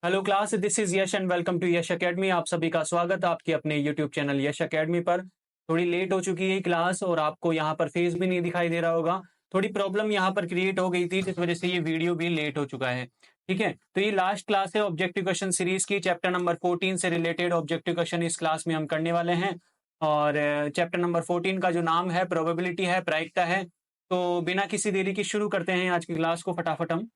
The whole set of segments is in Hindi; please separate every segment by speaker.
Speaker 1: Hello class, this is Yash and welcome to Yash academy. आप सभी का स्वागत है आपके अपने यूट्यूब चैनल यश एकेडमी पर। थोड़ी लेट हो चुकी है क्लास और आपको यहाँ पर फेस भी नहीं दिखाई दे रहा होगा। थोड़ी प्रॉब्लम यहाँ पर क्रिएट हो गई थी जिस वजह से ये वीडियो भी लेट हो चुका है। ठीक है, तो ये लास्ट क्लास है ऑब्जेक्टिव क्वेश्चन सीरीज की। चैप्टर नंबर 14 से रिलेटेड ऑब्जेक्टिव क्वेश्चन इस क्लास में हम करने वाले हैं। और चैप्टर नंबर 14 का जो नाम है प्रोबेबिलिटी है, प्रायिकता है। तो बिना किसी देरी की शुरू करते हैं आज की क्लास को फटाफट हम।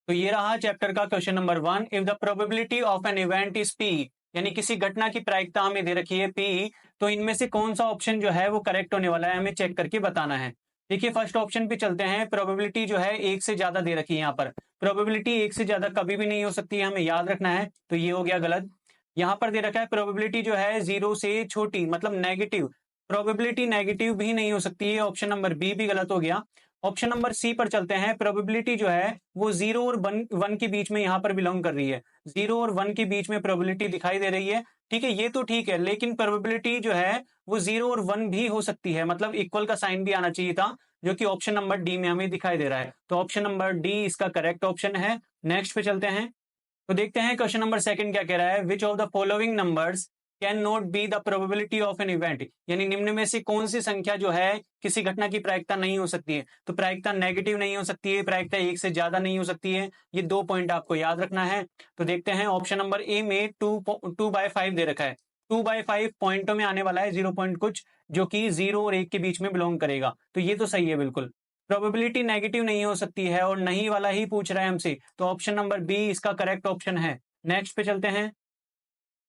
Speaker 1: तो ये रहा चैप्टर का question number 1। If the probability of an event is P, यानी किसी घटना की प्रायिकता हमें दे रखी है पी, तो इनमें से कौन सा ऑप्शन जो है वो करेक्ट होने वाला है, हमें चेक करके बताना है। देखिए फर्स्ट ऑप्शन पे चलते हैं। प्रोबेबिलिटी जो है एक से ज्यादा दे रखी है यहाँ पर। प्रोबेबिलिटी एक से ज्यादा कभी भी नहीं हो सकती है, हमें याद रखना है। तो ये हो गया गलत। यहाँ पर दे रखा है प्रोबेबिलिटी जो है जीरो से छोटी, मतलब नेगेटिव। प्रोबेबिलिटी नेगेटिव भी नहीं हो सकती है, ऑप्शन नंबर बी भी गलत हो गया। ऑप्शन नंबर सी पर चलते हैं। प्रोबेबिलिटी जो है वो जीरो और वन के बीच में यहाँ पर बिलोंग कर रही है। जीरो और वन के बीच में प्रोबेबिलिटी दिखाई दे रही है। ठीक है, ये तो ठीक है, लेकिन प्रोबेबिलिटी जो है वो जीरो और वन भी हो सकती है, मतलब इक्वल का साइन भी आना चाहिए था, जो कि ऑप्शन नंबर डी में हमें दिखाई दे रहा है। तो ऑप्शन नंबर डी इसका करेक्ट ऑप्शन है। नेक्स्ट पे चलते हैं। तो देखते हैं क्वेश्चन नंबर सेकंड क्या कह रहा है। Which of the following numbers can not be the probability of an event, यानी निम्न में से कौन सी संख्या जो है किसी घटना की प्रायिकता नहीं हो सकती है। तो प्रायिकता नेगेटिव नहीं हो सकती है, प्रायिकता एक से ज्यादा नहीं हो सकती है। ये दो पॉइंट आपको याद रखना है। तो देखते हैं ऑप्शन नंबर ए में 2/5 दे रखा है। 2/5 पॉइंटों में आने वाला है, 0 पॉइंट कुछ, जो कि 0 और 1 के बीच में बिलोंग करेगा। तो ये तो सही है बिल्कुल। प्रोबेबिलिटी नेगेटिव नहीं हो सकती है और नहीं वाला ही पूछ रहा है हमसे, तो ऑप्शन नंबर बी इसका करेक्ट ऑप्शन है। नेक्स्ट पे चलते हैं।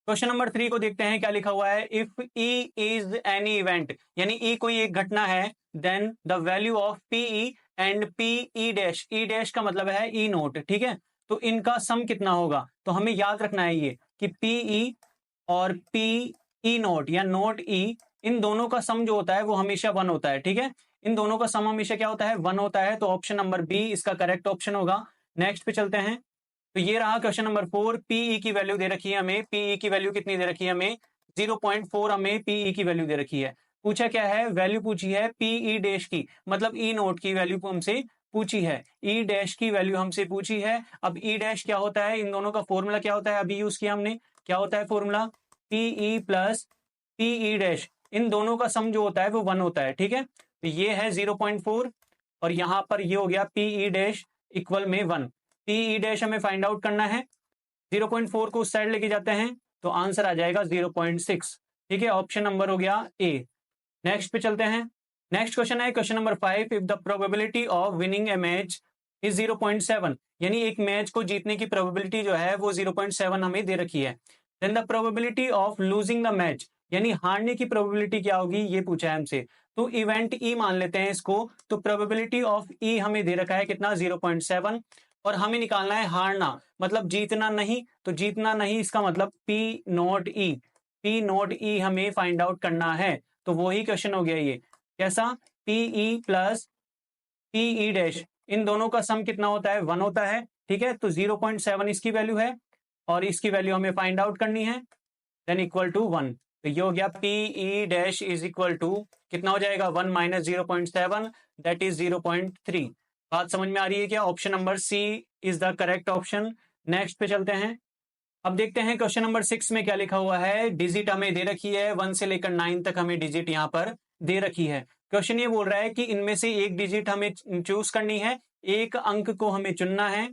Speaker 1: क्वेश्चन नंबर 3 को देखते हैं क्या लिखा हुआ है। If E is any event, यानी ई कोई एक घटना है, then the value of PE and P E dash, E dash का मतलब है ई नोट। ठीक है, तो इनका सम कितना होगा। तो हमें याद रखना है ये कि पीई और पी ई नोट या नोट ई, इन दोनों का सम जो होता है वो हमेशा वन होता है। ठीक है, इन दोनों का सम हमेशा क्या होता है, वन होता है। तो ऑप्शन नंबर बी इसका करेक्ट ऑप्शन होगा। नेक्स्ट पे चलते हैं। तो ये रहा क्वेश्चन नंबर 4। पीई की वैल्यू दे रखी है हमें। पीई की वैल्यू कितनी दे रखी है हमें, 0.4 हमें पीई की वैल्यू दे रखी है। पूछा क्या है, वैल्यू पूछी है पीई डैश की, मतलब ई नोट की वैल्यू को हमसे पूछी है। ई डैश की वैल्यू हमसे पूछी है। अब ई डैश क्या होता है, इन दोनों का फॉर्मूला क्या होता है, अभी यूज किया हमने। क्या होता है formula, PE plus PE dash, इन दोनों का सम जो होता है वो वन होता है। ठीक है, तो ये है 0.4 और यहां पर ये हो गया पीई डैश इक्वल में वन। पीई डैश हमें फाइंड आउट करना है। 0.4 को उस साइड लेके जाते हैं तो आंसर आ जाएगा 0.6। ठीक है, ऑप्शन नंबर हो गया ए। नेक्स्ट पे चलते हैं। नेक्स्ट क्वेश्चन है question number 5। If the probability of winning A match is 0.7, यानी एक मैच को जीतने की प्रोबेबिलिटी जो है वो 0.7 हमें दे रखी है। Then the probability of losing the match, यानी हारने की प्रोबेबिलिटी क्या होगी, ये पूछा है हमसे। तो इवेंट ई मान लेते हैं इसको। तो प्रोबेबिलिटी ऑफ ई हमें दे रखा है कितना, 0.7, और हमें निकालना है हारना, मतलब जीतना नहीं। तो जीतना नहीं इसका मतलब p not e, p not e हमें फाइंड आउट करना है। तो वही क्वेश्चन हो गया ये। कैसा, पीई प्लस पीई डैश, इन दोनों का सम कितना होता है, वन होता है। ठीक है, तो 0.7 इसकी वैल्यू है और इसकी वैल्यू हमें फाइंड आउट करनी है। Then equal to one. तो ये हो गया PE dash is equal to कितना हो जाएगा, 1 माइनस 0.7, दैट इज 0.3। बात समझ में आ रही है क्या, option number C is the correct option. Next पे चलते हैं। अब देखते हैं क्वेश्चन नंबर 6 में क्या लिखा हुआ है। डिजिट हमें दे रखी है, 1 से लेकर 9 तक हमें डिजिट यहाँ पर दे रखी है। क्वेश्चन ये बोल रहा है कि इनमें से एक डिजिट हमें चूज करनी है, एक अंक को हमें चुनना है।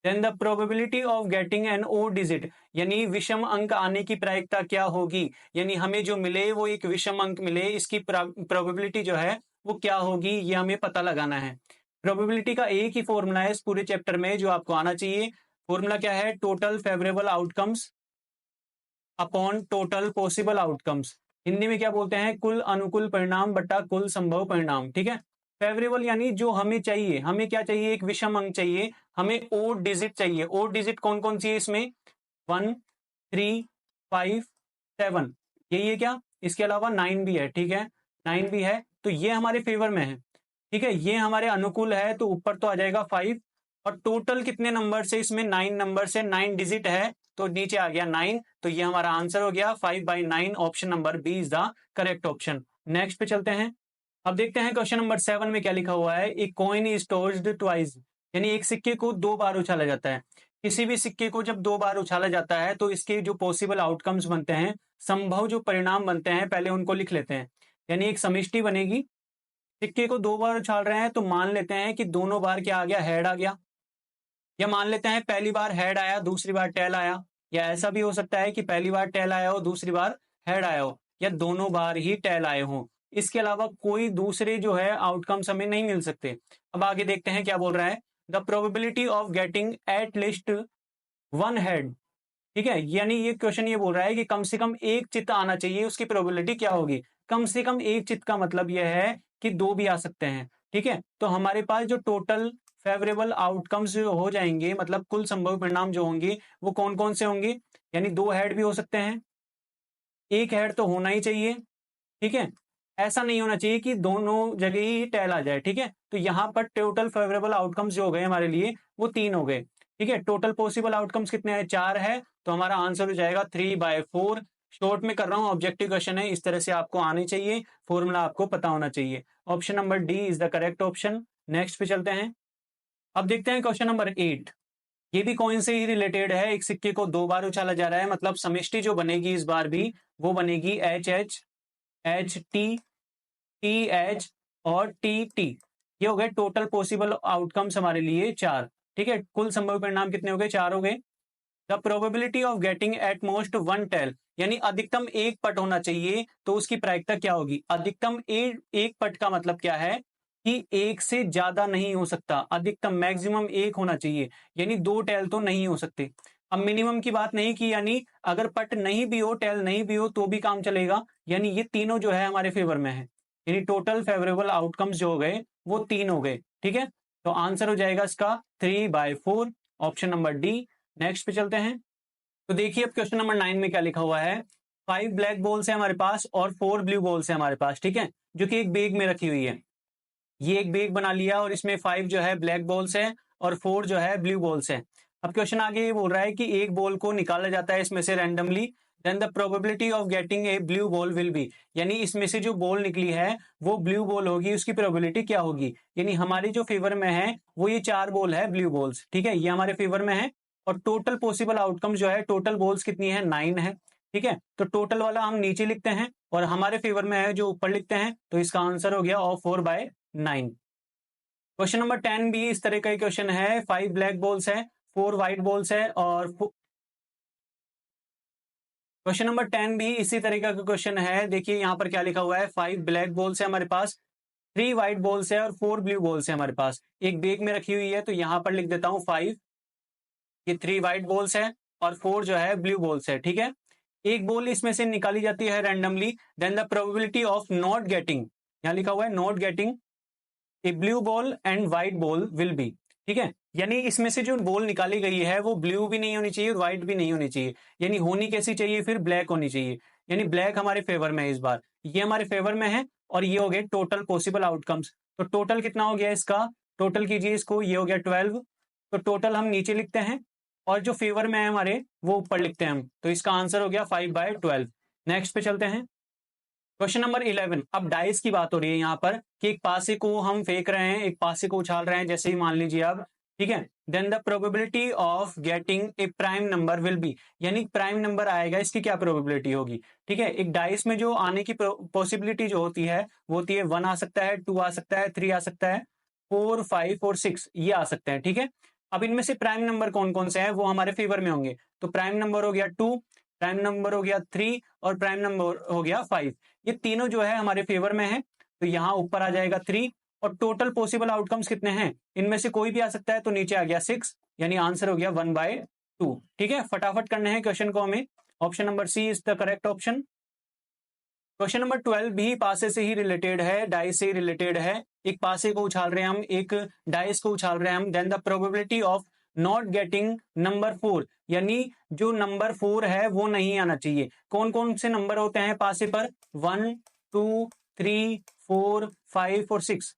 Speaker 1: Then the probability of getting an odd digit, यानी विषम अंक आने की प्रायिकता क्या होगी, यानी हमें जो मिले वो एक विषम अंक मिले, इसकी प्रोबेबिलिटी जो है वो क्या होगी, ये हमें पता लगाना है। प्रोबेबिलिटी का एक ही फॉर्मूला है इस पूरे चैप्टर में जो आपको आना चाहिए। फॉर्मूला क्या है, total favourable outcomes upon total possible outcomes. Hindi में क्या बोलते हैं, कुल अनुकूल परिणाम बटा कुल संभव परिणाम। ठीक है, फेवरेबल यानी जो हमें चाहिए, हमें क्या चाहिए, एक विषम अंक चाहिए, हमें ओड डिजिट चाहिए। ओड डिजिट कौन कौन सी है इसमें, 1, 3, 5, 7, यही है क्या, इसके अलावा 9 भी है। ठीक है, 9 भी है, तो ये हमारे फेवर में है। ठीक है, ये हमारे अनुकूल है, तो ऊपर तो आ जाएगा 5। और टोटल कितने नंबर से, इसमें 9 नंबर से, 9 डिजिट है, तो नीचे आ गया 9। तो ये हमारा आंसर हो गया 5/9। Option number B is the correct option. Next पे चलते हैं। अब देखते हैं क्वेश्चन नंबर 7 में क्या लिखा हुआ है। एक कॉइन इज टॉस्ड ट्वाइस, यानी एक सिक्के को दो बार उछाला जाता है। किसी भी सिक्के को जब 2 बार उछाला जाता है तो इसके जो पॉसिबल आउटकम्स बनते हैं, संभव जो परिणाम बनते हैं, पहले उनको लिख लेते हैं। यानी एक समष्टि बनेगी, सिक्के को 2 बार उछाल रहे हैं तो मान लेते हैं कि दोनों बार क्या आ गया, हेड आ गया। या मान लेते हैं पहली बार हेड आया, दूसरी बार टेल आया। या ऐसा भी हो सकता है कि पहली बार टेल आया हो, दूसरी बार हेड आया हो, या दोनों बार ही टेल आए हों। इसके अलावा कोई दूसरे जो है आउटकम्स हमें नहीं मिल सकते। अब आगे देखते हैं क्या बोल रहा है। The probability of getting at least one head, ठीक है, यानी ये क्वेश्चन ये बोल रहा है कि कम से कम एक चित्त आना चाहिए, उसकी प्रोबेबिलिटी क्या होगी। कम से कम एक चित्त का मतलब यह है कि 2 भी आ सकते हैं, ठीक है। तो हमारे पास जो टोटल फेवरेबल आउटकम्स जो हो जाएंगे, मतलब कुल संभव परिणाम जो होंगे, वो कौन कौन से होंगे। यानी 2 हेड भी हो सकते हैं, एक हेड तो होना ही चाहिए, ठीक है। ऐसा नहीं होना चाहिए कि दोनों जगह ही टेल आ जाए, ठीक है। तो यहाँ पर टोटल फेवरेबल आउटकम्स जो हो गए हमारे लिए, वो 3 हो गए, ठीक है। टोटल पॉसिबल आउटकम्स कितने हैं, 4 है। तो हमारा आंसर हो जाएगा 3/4। शॉर्ट में कर रहा हूँ, ऑब्जेक्टिव क्वेश्चन है, इस तरह से आपको आने चाहिए, फॉर्मूला आपको पता होना चाहिए। Option number D is the correct option. Next पे चलते हैं। अब देखते हैं क्वेश्चन नंबर 8। ये भी कॉइन से ही रिलेटेड है। एक सिक्के को 2 बार उछाला जा रहा है, मतलब समष्टि जो बनेगी इस बार भी, वो बनेगी H H, H T, T H और टी टी। ये हो गए टोटल पॉसिबल आउटकम्स हमारे लिए 4, ठीक है। कुल संभव परिणाम कितने हो गए, 4 हो गए। The probability of getting at most one tail, यानी अधिकतम एक पट होना चाहिए, तो उसकी प्रायिकता क्या होगी। अधिकतम एक पट का मतलब क्या है कि एक से ज्यादा नहीं हो सकता, अधिकतम मैक्सिमम एक होना चाहिए, यानी 2 टेल तो नहीं हो सकते। अब मिनिमम की बात नहीं की, यानी अगर पट नहीं भी हो, टेल नहीं भी हो, तो भी काम चलेगा। यानी ये तीनों जो है हमारे फेवर में है, यानी टोटल फेवरेबल आउटकम्स जो हो गए वो 3 हो गए, ठीक है। तो आंसर हो जाएगा इसका 3/4, ऑप्शन नंबर डी। नेक्स्ट पे चलते हैं। तो देखिए अब क्वेश्चन नंबर 9 में क्या लिखा हुआ है। 5 ब्लैक बॉल्स है हमारे पास और 4 ब्लू बॉल्स है हमारे पास, ठीक है, जो कि एक बैग में रखी हुई है। ये एक बैग बना लिया और इसमें 5 जो है ब्लैक बॉल्स है और 4 जो है ब्लू बॉल्स है। अब क्वेश्चन आगे ये बोल रहा है कि एक बॉल को निकाला जाता है इसमें से randomly, then the probability of getting a blue ball will be, यानी इसमें से जो बॉल निकली है वो ब्लू बॉल होगी, उसकी प्रोबेबिलिटी क्या होगी। यानी हमारी जो फेवर में है वो ये 4 बॉल है ब्लू बॉल्स, ठीक है, ये हमारे फेवर में है। और टोटल पॉसिबल आउटकम जो है, टोटल बॉल्स कितनी है, 9 है, ठीक है। तो टोटल वाला हम नीचे लिखते हैं और हमारे फेवर में है जो ऊपर लिखते हैं, तो इसका आंसर हो गया ऑफ 4/9। क्वेश्चन नंबर 10 भी इस तरह का ही क्वेश्चन है। 5 ब्लैक बॉल्स है, 4 व्हाइट बॉल्स है और क्वेश्चन नंबर 10 भी इसी तरीके का क्वेश्चन है। देखिए यहाँ पर क्या लिखा हुआ है, 5 ब्लैक बॉल्स है हमारे पास, 3 व्हाइट बॉल्स है और 4 ब्लू बॉल्स है हमारे पास। एक बैग में रखी हुई है, तो यहाँ पर लिख देता हूँ 5, ये 3 व्हाइट बॉल्स है और 4 जो है ब्लू बॉल्स है, ठीक है। एक बॉल इसमें से निकाली जाती है randomly, then the probability of not getting, यहाँ लिखा हुआ है not getting a blue ball and white ball will be, ठीक है। यानी इसमें से जो बॉल निकाली गई है वो ब्लू भी नहीं होनी चाहिए और व्हाइट भी नहीं होनी चाहिए, यानी होनी कैसी चाहिए, फिर ब्लैक होनी चाहिए। यानी ब्लैक हमारे फेवर में है इस बार, ये हमारे फेवर में है। और ये हो गए टोटल पॉसिबल आउटकम्स। तो टोटल कितना हो गया इसका, टोटल कीजिए इसको, ये हो गया 12। तो टोटल हम नीचे लिखते हैं और जो फेवर में है हमारे वो ऊपर लिखते हैं हम, तो इसका आंसर हो गया 5/12। नेक्स्ट पे चलते हैं। Question number 11। अब डाइस की बात हो रही है यहाँ पर कि एक पासे को हम फेंक रहे हैं, एक पासे को उछाल रहे हैं, जैसे ही मान लीजिए अब, ठीक है। Then the probability of getting a prime number will be, यानी प्राइम नंबर आएगा, इसकी क्या प्रोबेबिलिटी होगी, ठीक है। एक डाइस में जो आने की पॉसिबिलिटी जो होती है वो होती है 1 आ सकता है, 2 आ सकता है, 3 आ सकता है, 4, 5 और 6 ये आ सकते हैं, ठीक है। अब इनमें से प्राइम नंबर कौन कौन से हैं वो हमारे फेवर में होंगे। तो प्राइम नंबर हो गया 2, प्राइम नंबर हो गया 3 और प्राइम नंबर हो गया 5। ये तीनों जो है हमारे फेवर में है, तो यहाँ ऊपर आ जाएगा 3। और टोटल पॉसिबल आउटकम्स कितने हैं, इनमें से कोई भी आ सकता है, तो नीचे आ गया 6, यानी आंसर हो गया 1/2, ठीक है। फटाफट करने हैं क्वेश्चन को हमें। Option number C is the correct option. Question number 12 भी पासे से ही रिलेटेड है, डाइस से ही रिलेटेड है। एक पासे को उछाल रहे हैं हम, एक डाइस को उछाल रहे हैं हम, then the probability of not getting number 4, यानी जो नंबर 4 है वो नहीं आना चाहिए। कौन कौन से नंबर होते हैं पासे पर, 1, 2, 3, 4, 5 और 6।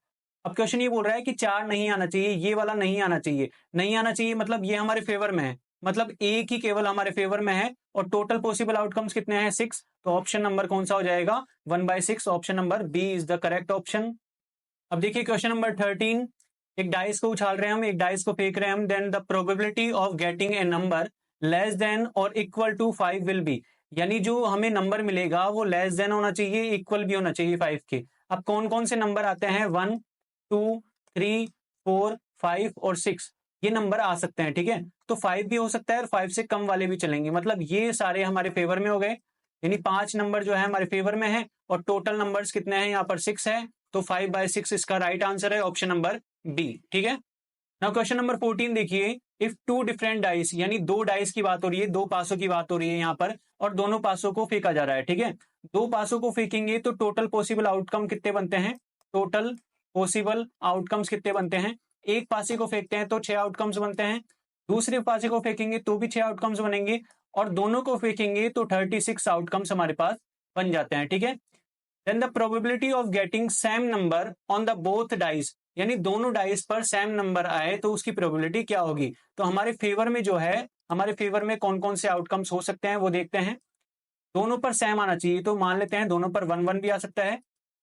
Speaker 1: अब क्वेश्चन ये बोल रहा है कि 4 नहीं आना चाहिए, ये वाला नहीं आना चाहिए। नहीं आना चाहिए मतलब ये हमारे फेवर में है, मतलब एक ही केवल हमारे फेवर में है। और टोटल पॉसिबल आउटकम्स कितने हैं, 6। तो ऑप्शन नंबर कौन सा हो जाएगा, 1/6, option number B is the correct option. अब देखिए क्वेश्चन नंबर 13। एक डाइस को उछाल रहे हैं हम, एक डाइस को फेंक रहे हैं हम, then the probability of getting a number less than और इक्वल टू 5 विल बी, यानी जो हमें नंबर मिलेगा वो लेस देन होना चाहिए, इक्वल भी होना चाहिए 5 के। अब कौन कौन से नंबर आते हैं, 1, 2, 3, 4, 5 और 6, ये नंबर आ सकते हैं, ठीक है। तो 5 भी हो सकता है और 5 से कम वाले भी चलेंगे, मतलब ये सारे हमारे फेवर में हो गए, यानी 5 नंबर जो है हमारे फेवर में है और टोटल नंबर्स कितने हैं, यहाँ पर 6 है, तो 5/6 इसका राइट आंसर है, ऑप्शन नंबर बी, ठीक है। नाउ क्वेश्चन नंबर 14 देखिए, इफ टू डिफरेंट डाइस, यानी दो डाइस की बात हो रही है, दो पासों की बात हो रही है यहाँ पर, और दोनों पासों को फेंका जा रहा है, ठीक है। दो पासों को फेंकेंगे तो टोटल पॉसिबल आउटकम कितने बनते हैं, टोटल पॉसिबल आउटकम्स कितने बनते हैं, एक पासे को फेंकते हैं तो 6 आउटकम्स बनते हैं, दूसरे पासे को फेंकेंगे तो भी 6 आउटकम्स बनेंगे, और दोनों को फेंकेंगे तो 36 आउटकम्स हमारे पास बन जाते हैं, ठीक है। Then the probability of getting same number on the both dice, यानी दोनों डाइस पर सेम नंबर आए तो उसकी प्रोबेबिलिटी क्या होगी। तो हमारे फेवर में जो है, हमारे फेवर में कौन कौन से आउटकम्स हो सकते हैं वो देखते हैं। दोनों पर सेम आना चाहिए, तो मान लेते हैं दोनों पर 1 1 भी आ सकता है,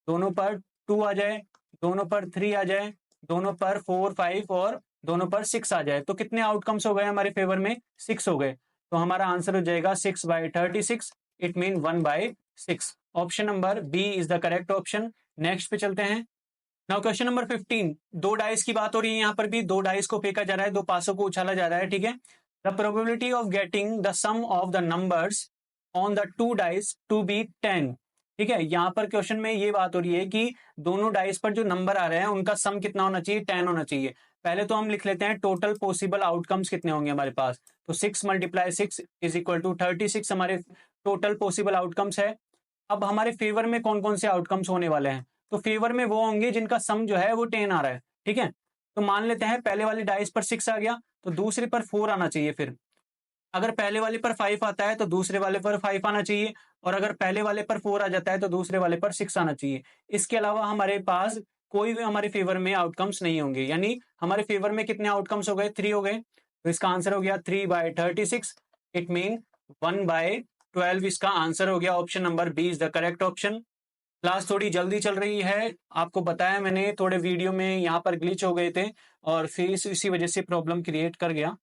Speaker 1: दोनों पर 2 आ जाए, दोनों पर 3 आ जाए, दोनों पर 4 5 और दोनों पर 6 आ जाए, तो कितने आउटकम्स हो गए हमारे फेवर में, 6 हो गए। तो हमारा आंसर हो जाएगा 6/36, it mean 1/6। Option number B is the correct option. Next पे चलते हैं। नाउ क्वेश्चन नंबर 15, दो डाइस की बात हो रही है, यहाँ पर भी दो डाइस को फेंका जा रहा है, दो पासों को उछाला जा रहा है, ठीक है। The probability of getting the sum of the numbers on the two dice to be 10, ठीक है। यहाँ पर क्वेश्चन में ये बात हो रही है कि दोनों डाइस पर जो नंबर आ रहे हैं उनका सम कितना होना चाहिए, 10 होना चाहिए। पहले तो हम लिख लेते हैं टोटल पॉसिबल आउटकम्स कितने होंगे हमारे पास, तो 6 × 6 इज इक्वल टू 36 हमारे टोटल पॉसिबल आउटकम्स है। अब हमारे फेवर में कौन कौन से आउटकम्स होने वाले हैं, तो फेवर में वो होंगे जिनका सम जो है वो 10 आ रहा है, ठीक है। तो मान लेते हैं पहले वाले डाइस पर 6 आ गया, तो दूसरे पर 4 आना चाहिए। फिर अगर पहले वाले पर 5 आता है तो दूसरे वाले पर 5 आना चाहिए, और अगर पहले वाले पर 4 आ जाता है तो दूसरे वाले पर 6 आना चाहिए। इसके अलावा हमारे पास कोई भी हमारे फेवर में आउटकम्स नहीं होंगे, यानी हमारे फेवर में कितने आउटकम्स हो गए, 3 हो गए। तो इसका आंसर हो गया 3/36, इट मीन 1/12 इसका आंसर हो गया। Option number B is the correct option. Class थोड़ी जल्दी चल रही है, आपको बताया मैंने, थोड़े वीडियो में यहाँ पर ग्लिच हो गए थे और फिर इसी वजह से प्रॉब्लम क्रिएट कर गया।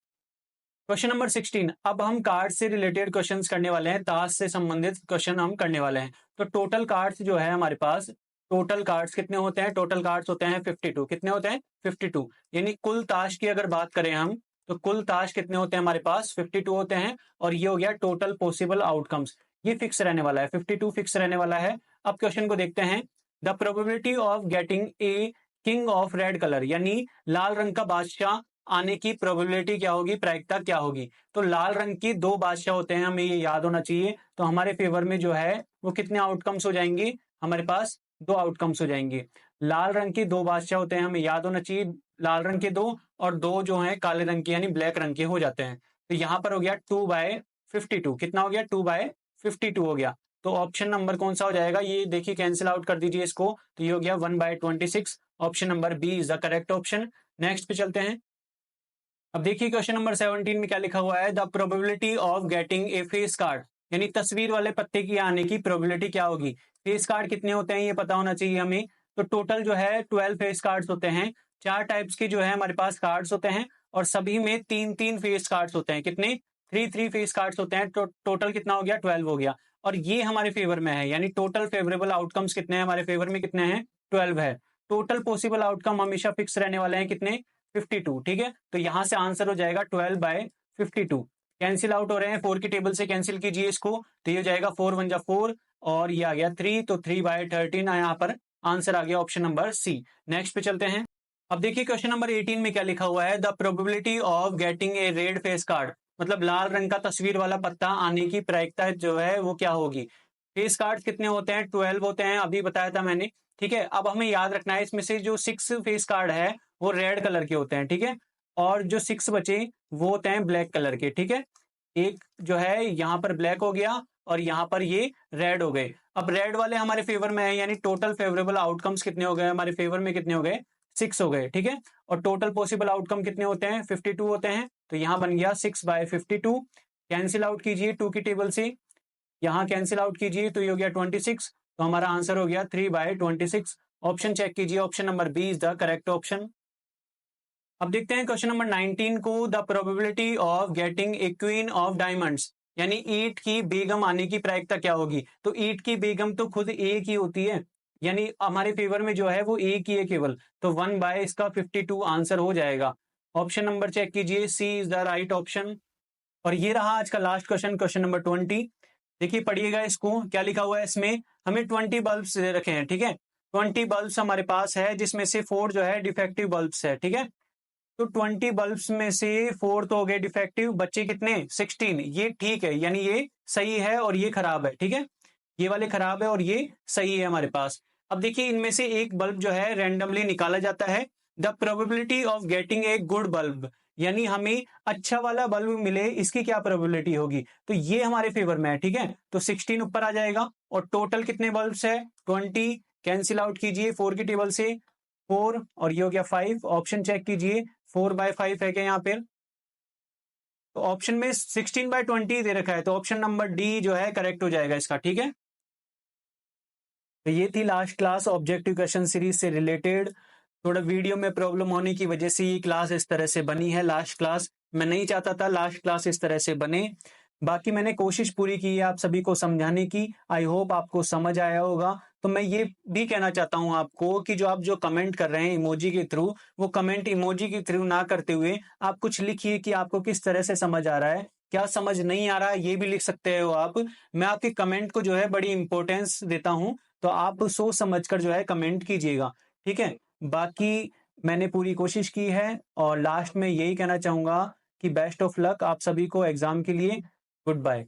Speaker 1: क्वेश्चन नंबर 16, अब हम कार्ड से रिलेटेड क्वेश्चंस करने वाले हैं, ताश से संबंधित क्वेश्चन हम करने वाले हैं। तो टोटल कार्ड्स जो है हमारे पास, टोटल कार्ड्स कितने होते हैं, टोटल कार्ड्स होते हैं 52। कितने होते हैं, 52, यानी कुल ताश की अगर बात करें हम, तो कुल ताश कितने होते हैं हमारे पास, 52 होते हैं। और ये हो गया टोटल पॉसिबल आउटकम्स, ये फिक्स रहने वाला है, 52 फिक्स रहने वाला है। अब क्वेश्चन को देखते हैं। The probability of getting a king of red colour, यानी लाल रंग का बादशाह आने की प्रोबेबिलिटी क्या होगी, प्रायिकता क्या होगी। तो लाल रंग की दो बादशाह होते हैं, हमें ये याद होना चाहिए। तो हमारे फेवर में जो है वो कितने आउटकम्स हो जाएंगे, हमारे पास 2 आउटकम्स हो जाएंगे। लाल रंग की 2 बादशाह होते हैं, हमें याद होना चाहिए, लाल रंग के 2, और 2 जो है काले रंग के यानी ब्लैक रंग के हो जाते हैं। तो यहाँ पर हो गया 2/52, कितना हो गया, 2/52 हो गया। तो ऑप्शन नंबर कौन सा हो जाएगा, ये देखिए कैंसिल आउट कर दीजिए इसको, तो ये हो गया 1/26। Option number B is the correct option. Next पे चलते हैं। अब देखिए क्वेश्चन नंबर 17 में क्या लिखा हुआ है, the probability of getting A face card, यानी तस्वीर वाले पत्ते की आने की प्रोबेबिलिटी क्या होगी। फेस कार्ड कितने होते हैं ये पता होना चाहिए हमें। तो टोटल जो है 12 फेस कार्ड्स होते हैं, 4 टाइप्स के जो है हमारे पास कार्ड्स होते हैं, और सभी में 3 3 फेस कार्ड्स होते हैं। कितने, 3 3 फेस कार्ड्स होते हैं। टोटल कितना हो गया, 12 हो गया। और ये हमारे फेवर में है, यानी टोटल फेवरेबल आउटकम्स कितने हैं हमारे फेवर में, कितने हैं, 12 है। टोटल पॉसिबल आउटकम हमेशा फिक्स रहने वाले हैं, कितने, 52, ठीक है। तो यहां से आंसर हो जाएगा 12/52। कैंसिल आउट हो रहे हैं, 4 की टेबल से कैंसिल कीजिए इसको, तो ये हो जाएगा 4 1 जा 4, और ये आ गया 3, तो 3/13 यहाँ पर आंसर आ गया, ऑप्शन नंबर सी। नेक्स्ट पे चलते हैं। अब देखिए क्वेश्चन नंबर 18 में क्या लिखा हुआ है, the probability of getting A red face card, मतलब लाल रंग का तस्वीर वाला पत्ता आने की प्रायिकता जो है वो क्या होगी। फेस कार्ड कितने होते हैं, 12 होते हैं, अभी बताया था मैंने, ठीक है। अब हमें याद रखना है, इसमें से जो 6 फेस कार्ड है वो रेड कलर के होते हैं, ठीक है। और जो 6 बचे वो होते हैं ब्लैक कलर के, ठीक है। एक जो है यहाँ पर ब्लैक हो गया और यहाँ पर ये रेड हो गए। अब रेड वाले हमारे फेवर में है, यानी टोटल फेवरेबल आउटकम्स कितने हो गए हमारे फेवर में, कितने हो गए, 6 हो गए, ठीक है। और टोटल पॉसिबल आउटकम कितने होते हैं, 52 होते हैं। तो यहाँ बन गया 6/52। कैंसिल आउट कीजिए 2 की टेबल से, यहाँ कैंसिल आउट कीजिए तो ये हो गया 26। तो हमारा आंसर हो गया 3/26। ऑप्शन चेक कीजिए, option number B is the correct option. अब देखते हैं क्वेश्चन नंबर 19 को। The probability of getting a queen of diamonds, यानी ईंट की बेगम आने की प्रायिकता क्या होगी। तो ईंट की बेगम तो खुद एक ही होती है, यानी हमारे फेवर में जो है वो एक ही है केवल, तो 1/, इसका 52 आंसर हो जाएगा। ऑप्शन नंबर चेक कीजिए, सी इज द राइट ऑप्शन। और ये रहा आज का लास्ट क्वेश्चन, क्वेश्चन नंबर 20। देखिए पढ़िएगा इसको, क्या लिखा हुआ है इसमें। हमें 20 बल्ब्स दे रखे हैं, ठीक है। 20 बल्ब्स हमारे पास है, जिसमें से 4 जो है डिफेक्टिव बल्ब्स है, ठीक है। तो 20 बल्ब्स में से 4 तो हो गए डिफेक्टिव, बच्चे कितने 16। ये ठीक है, यानी ये सही है और ये खराब है, ठीक है। ये वाले खराब है और ये सही है हमारे पास। अब देखिए इनमें से एक बल्ब जो है रैंडमली निकाला जाता है। The probability of getting a good bulb, यानी हमें अच्छा वाला बल्ब मिले, इसकी क्या प्रोबेबिलिटी होगी। तो ये हमारे फेवर में है, ठीक है। तो 16 ऊपर आ जाएगा। और टोटल कितने बल्ब्स है 20, कैंसिल आउट कीजिए 4 की टेबल से 4, और ये हो गया 5। ऑप्शन चेक कीजिए, 4/5 है क्या यहाँ पे। तो ऑप्शन में 16/20 दे रखा है, तो ऑप्शन नंबर डी जो है करेक्ट हो जाएगा इसका, ठीक है। तो ये थी last class objective question series से रिलेटेड। थोड़ा वीडियो में प्रॉब्लम होने की वजह से ये क्लास इस तरह से बनी है। लास्ट क्लास मैं नहीं चाहता था लास्ट क्लास इस तरह से बने, बाकी मैंने कोशिश पूरी की है आप सभी को समझाने की। आई होप आपको समझ आया होगा। तो मैं ये भी कहना चाहता हूँ आपको कि जो आप जो कमेंट कर रहे हैं इमोजी के थ्रू, वो कमेंट इमोजी के थ्रू ना करते हुए आप कुछ लिखिए कि आपको किस तरह से समझ आ रहा है, क्या समझ नहीं आ रहा है ये भी लिख सकते हो आप। मैं आपके कमेंट को जो है बड़ी इंपॉर्टेंस देता हूँ, तो आप सोच समझ कर जो है कमेंट कीजिएगा, ठीक है। बाकी मैंने पूरी कोशिश की है, और लास्ट में यही कहना चाहूंगा कि बेस्ट ऑफ लक आप सभी को एग्जाम के लिए। Good bye.